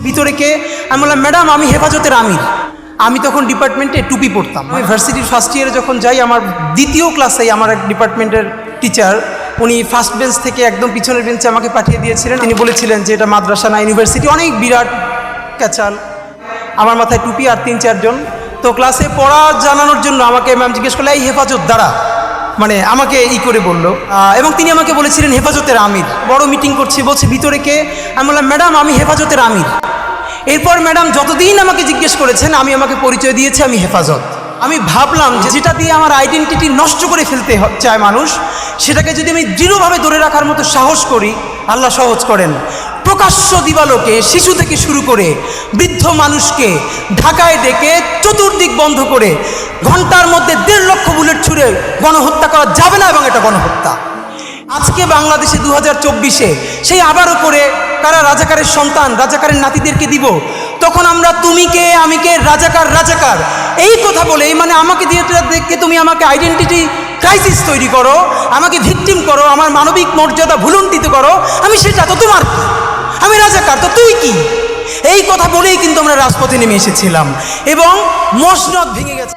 ভিতরে কে? আমি বললাম ম্যাডাম আমি হেফাজতের আমির। আমি তখন ডিপার্টমেন্টে টুপি পরতাম। আমি ভার্সিটির ফার্স্ট ইয়ারে যখন যাই, আমার দ্বিতীয় ক্লাসেই আমার এক ডিপার্টমেন্টের টিচার, উনি ফার্স্ট বেঞ্চ থেকে একদম পিছনের বেঞ্চে আমাকে পাঠিয়ে দিয়েছিলেন। তিনি বলেছিলেন যে এটা মাদ্রাসা না ইউনিভার্সিটি, অনেক বিরাট ক্যাচাল। আমার মাথায় টুপি আর 3-4 জন। তো ক্লাসে পড়া জানানোর জন্য আমাকে ম্যাম জিজ্ঞেস করলে এই হেফাজত দ্বারা, মানে আমাকে করে বলল। এবং তিনি আমাকে বলেছিলেন হেফাজতের আমির। বড় মিটিং করছি, বলছে ভিতরে কে? আমি বললাম ম্যাডাম আমি হেফাজতের আমির। এরপর ম্যাডাম যতদিন আমাকে জিজ্ঞেস করেছেন আমি আমাকে পরিচয় দিয়েছি আমি হেফাজত। আমি ভাবলাম যে যেটা দিয়ে আমার আইডেন্টিটি নষ্ট করে ফেলতে চায় মানুষ, সেটাকে যদি আমি দৃঢ়ভাবে ধরে রাখার মতো সাহস করি, আল্লাহ সহজ করেন। প্রকাশ্য দিবালোকে শিশু থেকে শুরু করে বৃদ্ধ মানুষকে ঢাকায় ডেকে চতুর্দিক বন্ধ করে ঘন্টার মধ্যে 1.5 লক্ষ বুলেট ছুঁড়ে গণহত্যা করা যাবে না, এবং এটা গণহত্যা। আজকে বাংলাদেশে 2024-এ সেই আবারও করে কারা রাজাকারের সন্তান, রাজাকারের নাতিদেরকে দিব, তখন আমরা তুমি কে আমি কে, রাজাকার রাজাকার এই কথা বলে, মানে আমাকে দিয়ে দেখে তুমি আমাকে আইডেন্টিটি ক্রাইসিস তৈরি করো, আমাকে ভিকটিম করো, আমার মানবিক মর্যাদা ভুলুণ্ঠিত করো। আমি সেটা তো তোমার কি? আমি রাজাকার তো তুই কি? এই কথা বলেই কিন্তু আমরা রাজপথে নেমে এসেছিলাম এবং মসনদ ভেঙে গেছে।